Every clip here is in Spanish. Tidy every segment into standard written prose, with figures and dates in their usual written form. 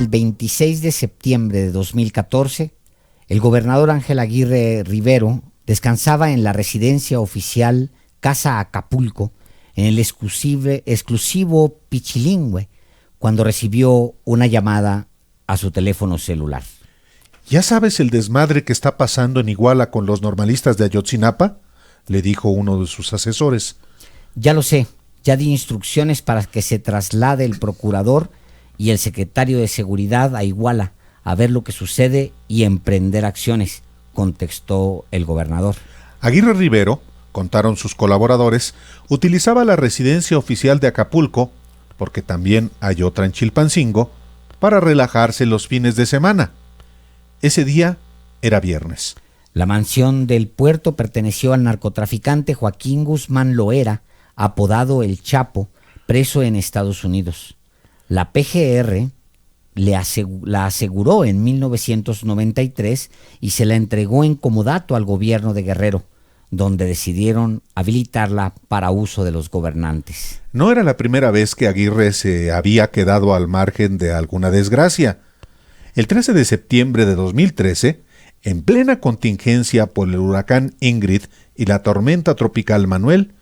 El 26 de septiembre de 2014, el gobernador Ángel Aguirre Rivero descansaba en la residencia oficial Casa Acapulco, en el exclusivo Pichilingüe, cuando recibió una llamada a su teléfono celular. ¿Ya sabes el desmadre que está pasando en Iguala con los normalistas de Ayotzinapa?, le dijo uno de sus asesores. Ya lo sé, ya di instrucciones para que se traslade el procurador y el secretario de Seguridad a Iguala a ver lo que sucede y emprender acciones, contestó el gobernador. Aguirre Rivero, contaron sus colaboradores, utilizaba la residencia oficial de Acapulco, porque también hay otra en Chilpancingo, para relajarse los fines de semana. Ese día era viernes. La mansión del puerto perteneció al narcotraficante Joaquín Guzmán Loera, apodado El Chapo, preso en Estados Unidos. La PGR la aseguró en 1993 y se la entregó en comodato al gobierno de Guerrero, donde decidieron habilitarla para uso de los gobernantes. No era la primera vez que Aguirre se había quedado al margen de alguna desgracia. El 13 de septiembre de 2013, en plena contingencia por el huracán Ingrid y la tormenta tropical Manuel,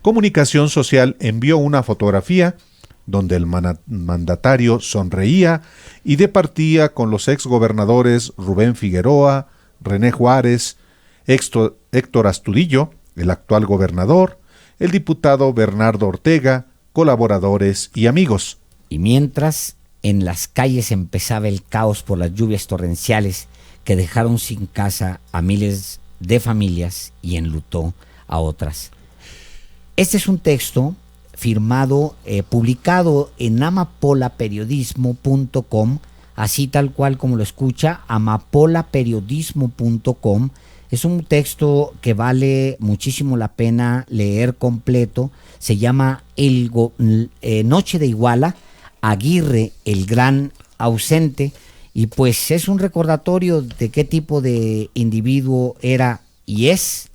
Comunicación Social envió una fotografía donde el mandatario sonreía y departía con los exgobernadores Rubén Figueroa, René Juárez, Héctor Astudillo, el actual gobernador, el diputado Bernardo Ortega, colaboradores y amigos. Y mientras, en las calles empezaba el caos por las lluvias torrenciales que dejaron sin casa a miles de familias y enlutó a otras. Este es un texto firmado, publicado en amapolaperiodismo.com, así tal cual como lo escucha, amapolaperiodismo.com. Es un texto que vale muchísimo la pena leer completo. Se llama Noche de Iguala, Aguirre, el gran ausente. Y pues es un recordatorio de qué tipo de individuo era y es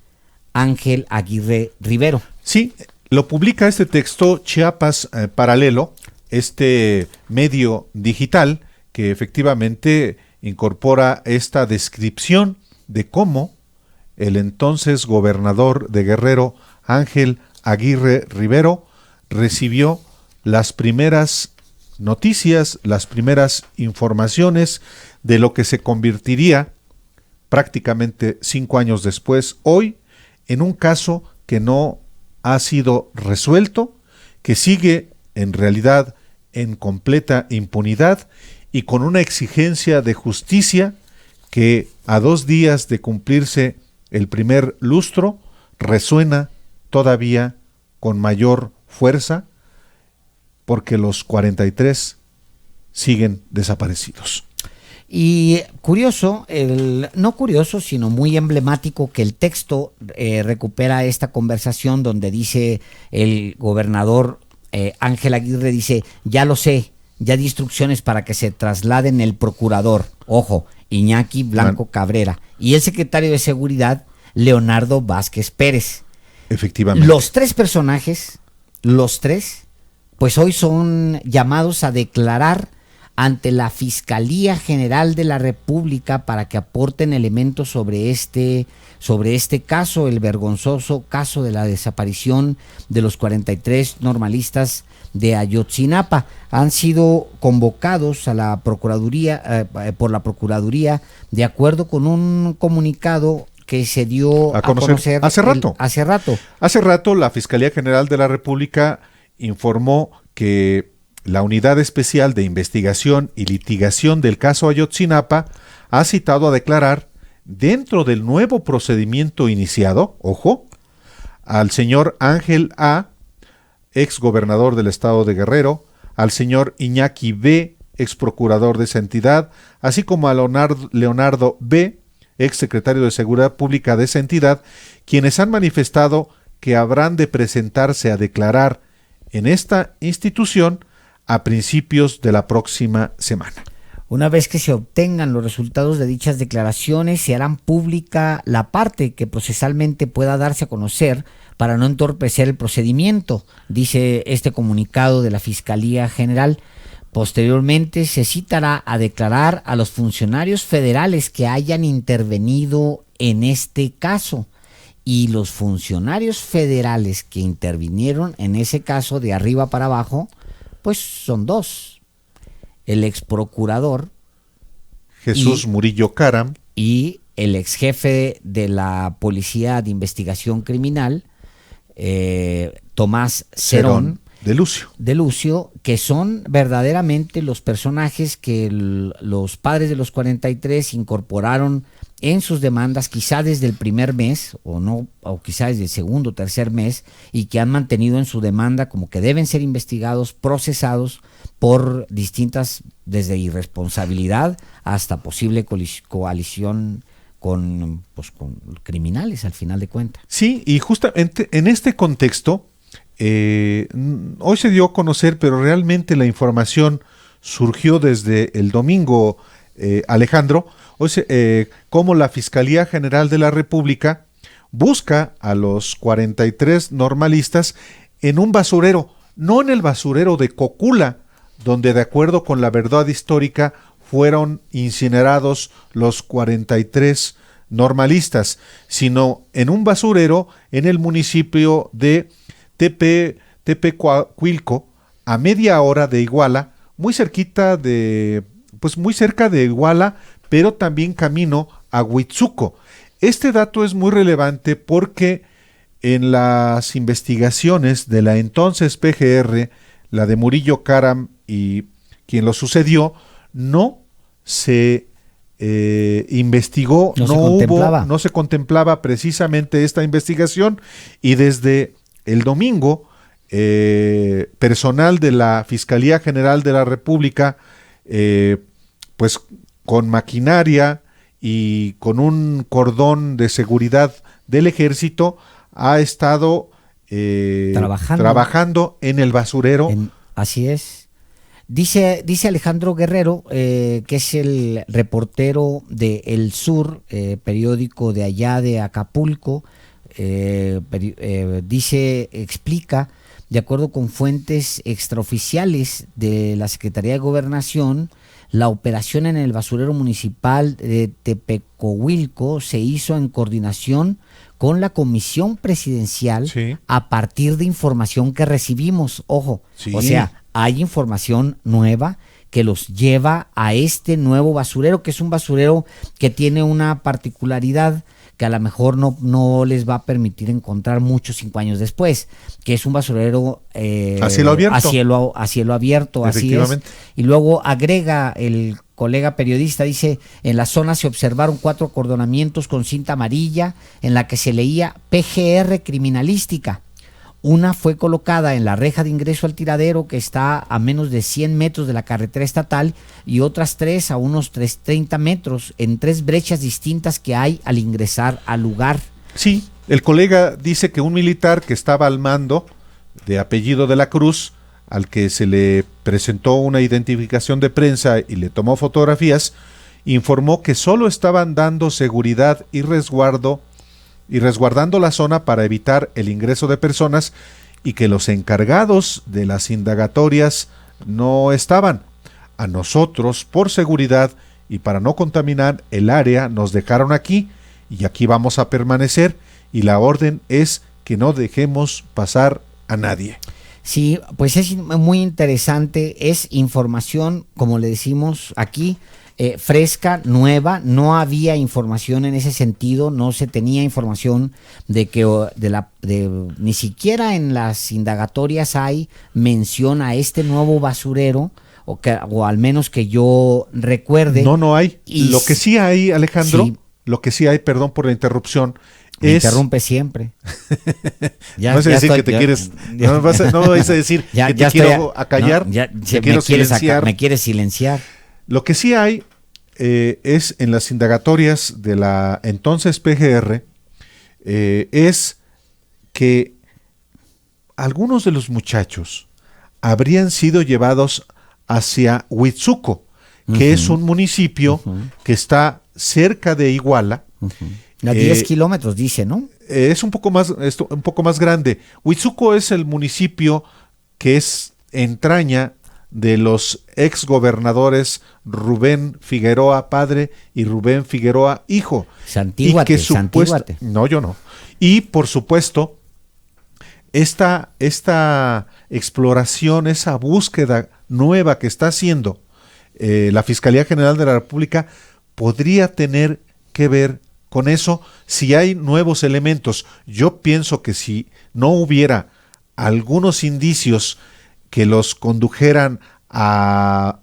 Ángel Aguirre Rivero. Sí, lo publica este texto Chiapas Paralelo, este medio digital que efectivamente incorpora esta descripción de cómo el entonces gobernador de Guerrero, Ángel Aguirre Rivero, recibió las primeras noticias, las primeras informaciones de lo que se convertiría prácticamente 5 años después, hoy, en un caso que no ha sido resuelto, que sigue en realidad en completa impunidad y con una exigencia de justicia que a 2 días de cumplirse el primer lustro resuena todavía con mayor fuerza porque los 43 siguen desaparecidos. Y curioso, no curioso, sino muy emblemático que el texto recupera esta conversación donde dice el gobernador Ángel Aguirre, dice, ya lo sé, ya di instrucciones para que se trasladen el procurador, ojo, Iñaki Blanco Cabrera, y el secretario de Seguridad, Leonardo Vázquez Pérez. Efectivamente. Los 3 personajes, pues hoy son llamados a declarar ante la Fiscalía General de la República para que aporten elementos sobre este caso, el vergonzoso caso de la desaparición de los 43 normalistas de Ayotzinapa. Han sido convocados a la Procuraduría, por la Procuraduría, de acuerdo con un comunicado que se dio a conocer hace rato. Hace rato la Fiscalía General de la República informó que la Unidad Especial de Investigación y Litigación del caso Ayotzinapa ha citado a declarar, dentro del nuevo procedimiento iniciado, ojo, al señor Ángel A., ex gobernador del estado de Guerrero, al señor Iñaki B., ex procurador de esa entidad, así como a Leonardo B., ex secretario de Seguridad Pública de esa entidad, quienes han manifestado que habrán de presentarse a declarar en esta institución a principios de la próxima semana. Una vez que se obtengan los resultados de dichas declaraciones, se harán pública la parte que procesalmente pueda darse a conocer para no entorpecer el procedimiento, dice este comunicado de la Fiscalía General. Posteriormente se citará a declarar a los funcionarios federales que hayan intervenido en este caso. Y los funcionarios federales que intervinieron en ese caso de arriba para abajo, pues son dos. El ex procurador Jesús Murillo Caram y el ex jefe de la Policía de Investigación Criminal, Tomás Cerón de Lucio, que son verdaderamente los personajes que los padres de los 43 incorporaron en sus demandas, quizá desde el primer mes o quizá desde el segundo o tercer mes, y que han mantenido en su demanda como que deben ser investigados, procesados por distintas, desde irresponsabilidad hasta posible coalición con criminales al final de cuentas. Sí, y justamente en este contexto, hoy se dio a conocer, pero realmente la información surgió desde el domingo, Alejandro, cómo la Fiscalía General de la República busca a los 43 normalistas en un basurero, no en el basurero de Cocula, donde de acuerdo con la verdad histórica fueron incinerados los 43 normalistas, sino en un basurero en el municipio de Tepecuilco, a media hora de Iguala, muy cerca de Iguala, pero también camino a Huitzuco. Este dato es muy relevante porque en las investigaciones de la entonces PGR, la de Murillo Caram y quien lo sucedió, no se investigó, no se contemplaba precisamente esta investigación, y desde el domingo, personal de la Fiscalía General de la República, pues con maquinaria y con un cordón de seguridad del ejército, ha estado trabajando en el basurero. Así es. Dice Alejandro Guerrero, que es el reportero de El Sur, periódico de allá de Acapulco, explica, de acuerdo con fuentes extraoficiales de la Secretaría de Gobernación, la operación en el basurero municipal de Tepecuilco se hizo en coordinación con la Comisión Presidencial, sí, a partir de información que recibimos. Ojo, sí, o sea, hay información nueva que los lleva a este nuevo basurero, que es un basurero que tiene una particularidad que a lo mejor no les va a permitir encontrar mucho 5 años después, que es un basurero a cielo abierto, así es. Y luego agrega el colega periodista, dice, en la zona se observaron 4 acordonamientos con cinta amarilla en la que se leía PGR criminalística. Una fue colocada en la reja de ingreso al tiradero, que está a menos de 100 metros de la carretera estatal, y otras 3 a unos 30 metros en 3 brechas distintas que hay al ingresar al lugar. Sí, el colega dice que un militar que estaba al mando, de apellido de la Cruz, al que se le presentó una identificación de prensa y le tomó fotografías, informó que solo estaban dando seguridad y resguardando la zona para evitar el ingreso de personas, y que los encargados de las indagatorias no estaban. A nosotros, por seguridad y para no contaminar el área, nos dejaron aquí y aquí vamos a permanecer, y la orden es que no dejemos pasar a nadie. Sí, pues es muy interesante, es información, como le decimos aquí, fresca, nueva. No había información en ese sentido, no se tenía información de que ni siquiera en las indagatorias hay mención a este nuevo basurero, o al menos que yo recuerde. No hay. Lo que sí hay, Alejandro, sí, lo que sí hay, perdón por la interrupción, me interrumpe siempre. No vas a decir que te quieres. No vas a decir que te quiero acallar. Me quieres silenciar. Lo que sí hay es en las indagatorias de la entonces PGR, es que algunos de los muchachos habrían sido llevados hacia Huitzuco, que es un municipio que está cerca de Iguala. A 10 kilómetros, dice, ¿no? Es un poco más grande. Huitzuco es el municipio que entraña de los exgobernadores Rubén Figueroa padre y Rubén Figueroa hijo. Santíguate, santíguate. No, yo no. Y por supuesto, esta exploración, esa búsqueda nueva que está haciendo la Fiscalía General de la República podría tener que ver con eso si hay nuevos elementos. Yo pienso que si no hubiera algunos indicios que los condujeran a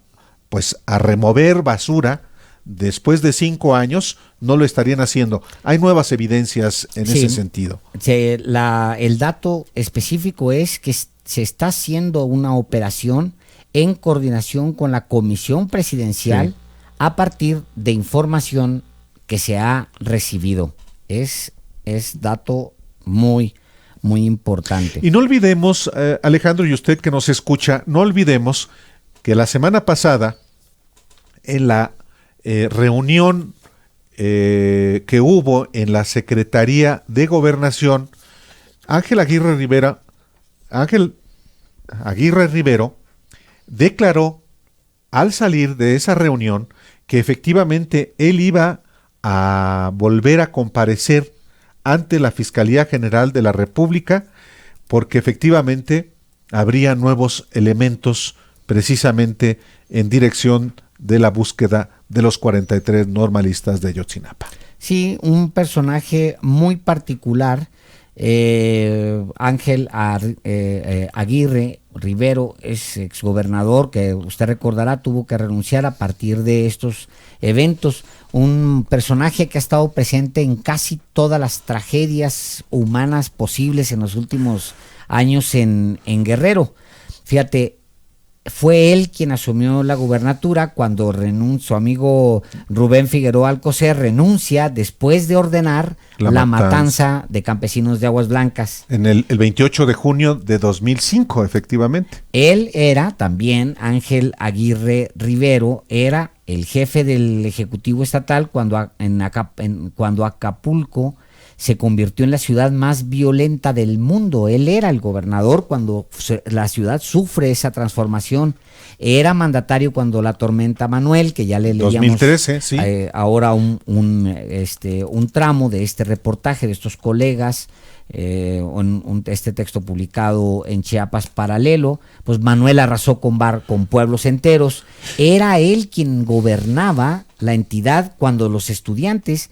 remover basura, después de 5 años no lo estarían haciendo. Hay nuevas evidencias en ese sentido. El dato específico es que se está haciendo una operación en coordinación con la Comisión Presidencial a partir de información que se ha recibido. Es dato muy, muy importante. Y no olvidemos, Alejandro, y usted que nos escucha, no olvidemos que la semana pasada, en la reunión que hubo en la Secretaría de Gobernación, Ángel Aguirre Rivero declaró al salir de esa reunión que efectivamente él iba a volver a comparecer ante la Fiscalía General de la República porque efectivamente habría nuevos elementos precisamente en dirección de la búsqueda de los 43 normalistas de Ayotzinapa. Sí, un personaje muy particular. Ángel Aguirre Rivero es exgobernador que usted recordará tuvo que renunciar a partir de estos eventos, un personaje que ha estado presente en casi todas las tragedias humanas posibles en los últimos años en Guerrero. Fíjate, fue él quien asumió la gubernatura cuando su amigo Rubén Figueroa Alcocer renuncia después de ordenar la matanza de campesinos de Aguas Blancas. En el 28 de junio de 2005, efectivamente. Él era también, Ángel Aguirre Rivero, era el jefe del Ejecutivo Estatal cuando Acapulco se convirtió en la ciudad más violenta del mundo. Él era el gobernador cuando la ciudad sufre esa transformación. Era mandatario cuando la tormenta Manuel, que ya le leíamos 2013, sí. Ahora un tramo de este reportaje de estos colegas, este texto publicado en Chiapas Paralelo. Pues Manuel arrasó con pueblos enteros. Era él quien gobernaba la entidad cuando los estudiantes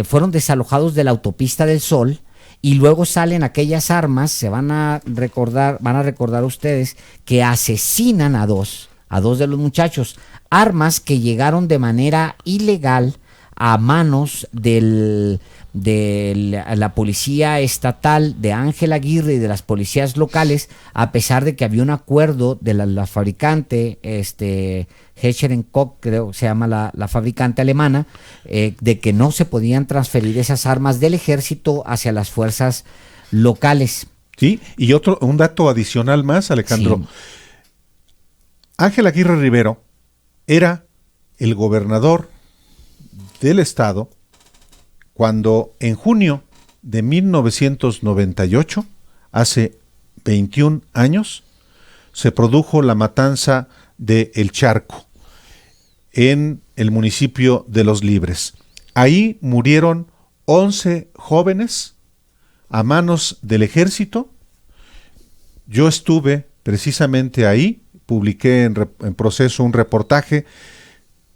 fueron desalojados de la Autopista del Sol y luego salen aquellas armas. Van a recordar ustedes que asesinan a dos de los muchachos, armas que llegaron de manera ilegal a manos de la policía estatal de Ángel Aguirre y de las policías locales, a pesar de que había un acuerdo de la fabricante Heschel & Koch, creo que se llama la fabricante alemana, de que no se podían transferir esas armas del ejército hacia las fuerzas locales. Sí, y un dato adicional más, Alejandro. Sí. Ángel Aguirre Rivero era el gobernador del estado cuando en junio de 1998, hace 21 años, se produjo la matanza de El Charco en el municipio de Los Libres. Ahí murieron 11 jóvenes a manos del ejército. Yo estuve precisamente ahí, publiqué en Proceso un reportaje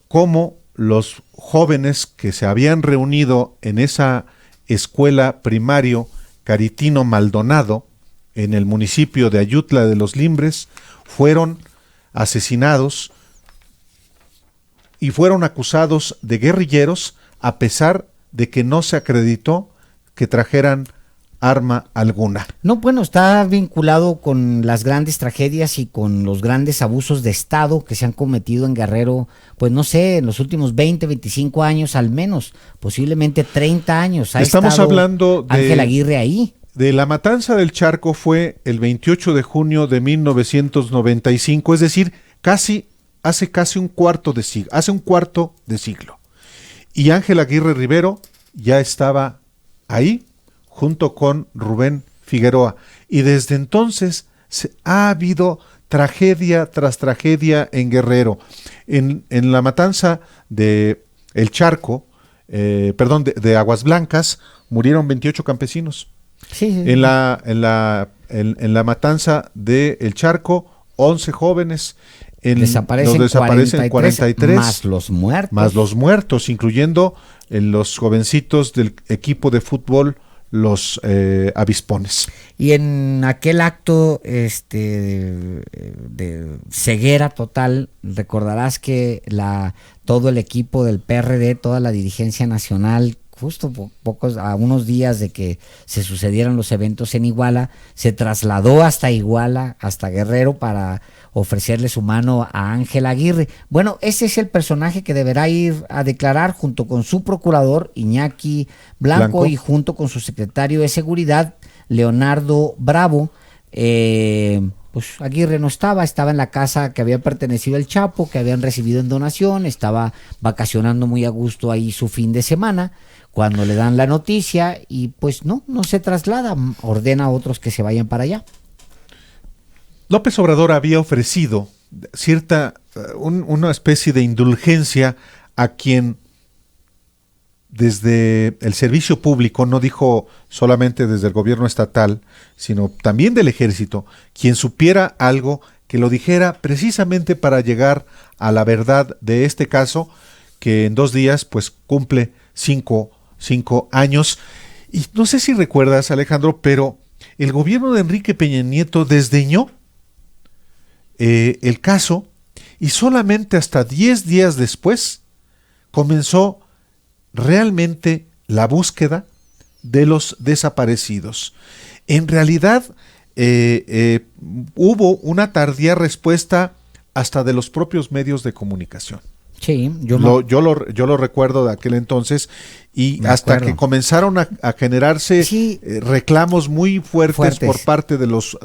cómo los jóvenes que se habían reunido en esa escuela primario Caritino Maldonado en el municipio de Ayutla de los Limbres fueron asesinados y fueron acusados de guerrilleros a pesar de que no se acreditó que trajeran arma alguna. No, bueno, está vinculado con las grandes tragedias y con los grandes abusos de Estado que se han cometido en Guerrero, pues no sé, en los últimos 20, 25 años al menos, posiblemente 30 años. Estamos hablando de Ángel Aguirre ahí. De la matanza del Charco fue el 28 de junio de 1995, es decir, hace casi un cuarto de siglo. Y Ángel Aguirre Rivero ya estaba ahí junto con Rubén Figueroa, y desde entonces Ha habido tragedia tras tragedia en Guerrero. En la matanza de El Charco, de Aguas Blancas, murieron 28 campesinos. Sí, sí. En la matanza de El Charco, 11 jóvenes. Desaparecen 43 más los muertos, incluyendo los jovencitos del equipo de fútbol, los avispones. Y en aquel acto de ceguera total, recordarás que todo el equipo del PRD, toda la dirigencia nacional, justo a unos días de que se sucedieran los eventos en Iguala, se trasladó hasta Iguala, hasta Guerrero, para ofrecerle su mano a Ángel Aguirre. Bueno, ese es el personaje que deberá ir a declarar junto con su procurador, Iñaki Blanco, y junto con su secretario de Seguridad, Leonardo Bravo. Pues Aguirre no estaba en la casa que había pertenecido al Chapo, que habían recibido en donación, estaba vacacionando muy a gusto ahí su fin de semana, cuando le dan la noticia y pues no se traslada, ordena a otros que se vayan para allá. López Obrador había ofrecido una especie de indulgencia a quien desde el servicio público, no dijo solamente desde el gobierno estatal, sino también del ejército, quien supiera algo que lo dijera precisamente para llegar a la verdad de este caso, que en 2 días pues cumple 5 años. Y no sé si recuerdas, Alejandro, pero el gobierno de Enrique Peña Nieto desdeñó el caso y solamente hasta 10 días después comenzó realmente la búsqueda de los desaparecidos. En realidad hubo una tardía respuesta hasta de los propios medios de comunicación. Sí, yo lo recuerdo de aquel entonces y hasta que comenzaron a generarse reclamos muy fuertes por parte de los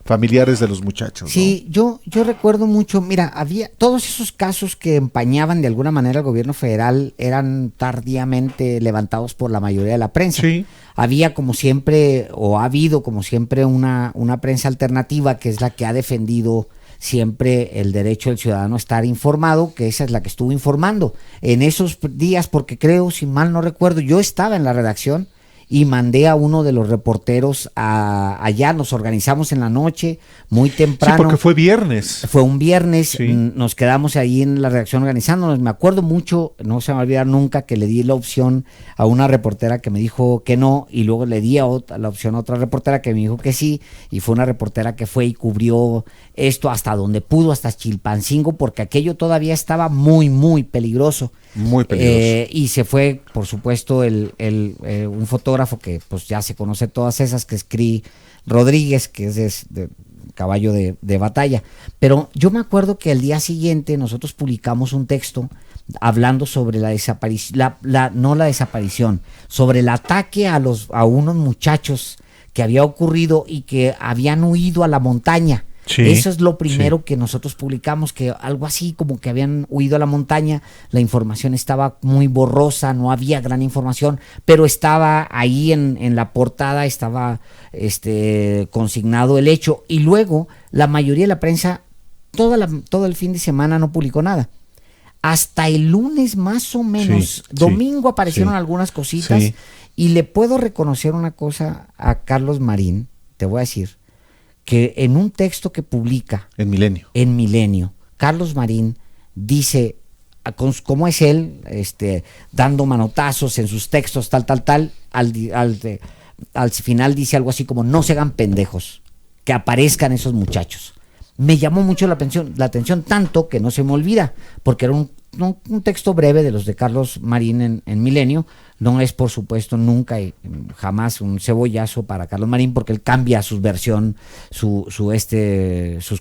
familiares de los muchachos. Sí, ¿no? Yo recuerdo mucho, mira, había todos esos casos que empañaban de alguna manera al gobierno federal, eran tardíamente levantados por la mayoría de la prensa. Sí. Había como siempre, o ha habido como siempre una prensa alternativa, que es la que ha defendido siempre el derecho del ciudadano a estar informado, que esa es la que estuvo informando en esos días, porque creo, si mal no recuerdo, yo estaba en la redacción y mandé a uno de los reporteros allá, nos organizamos en la noche, muy temprano. Sí, porque fue viernes. Fue un viernes, sí. Nos quedamos ahí en la redacción organizándonos. Me acuerdo mucho, no se me va a olvidar nunca, que le di la opción a una reportera que me dijo que no, y luego le di la opción a otra reportera que me dijo que sí, y fue una reportera que fue y cubrió esto hasta donde pudo, hasta Chilpancingo, porque aquello todavía estaba muy, muy peligroso. Muy peligroso. Y se fue, por supuesto, un fotógrafo que pues ya se conoce todas esas, que es Cri Rodríguez, que es de caballo de batalla. Pero yo me acuerdo que al día siguiente nosotros publicamos un texto hablando sobre la desaparición, no la desaparición, sobre el ataque a unos muchachos que había ocurrido y que habían huido a la montaña. Sí, eso es lo primero que nosotros publicamos, que algo así como que habían huido a la montaña, la información estaba muy borrosa, no había gran información, pero estaba ahí en la portada, estaba consignado el hecho, y luego la mayoría de la prensa, todo el fin de semana no publicó nada. Hasta el lunes más o menos, domingo aparecieron algunas cositas, y le puedo reconocer una cosa a Carlos Marín, te voy a decir, que en un texto que publica en Milenio, Carlos Marín dice, cómo es él, dando manotazos en sus textos, tal, al final dice algo así como: no se hagan pendejos, que aparezcan esos muchachos. Me llamó mucho la atención, tanto que no se me olvida, porque era un texto breve de los de Carlos Marín en Milenio. No es, por supuesto, nunca y jamás un cebollazo para Carlos Marín, porque él cambia su versión, sus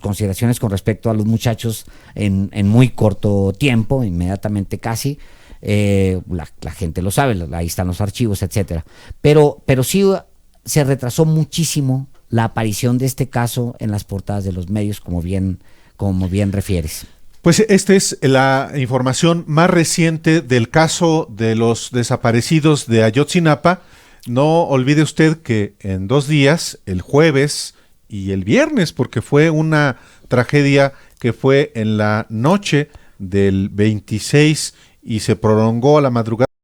consideraciones con respecto a los muchachos en muy corto tiempo, inmediatamente casi. La gente lo sabe, ahí están los archivos, etcétera. Pero sí se retrasó muchísimo la aparición de este caso en las portadas de los medios, como bien refieres. Pues esta es la información más reciente del caso de los desaparecidos de Ayotzinapa. No olvide usted que en 2 días, el jueves y el viernes, porque fue una tragedia que fue en la noche del 26 y se prolongó a la madrugada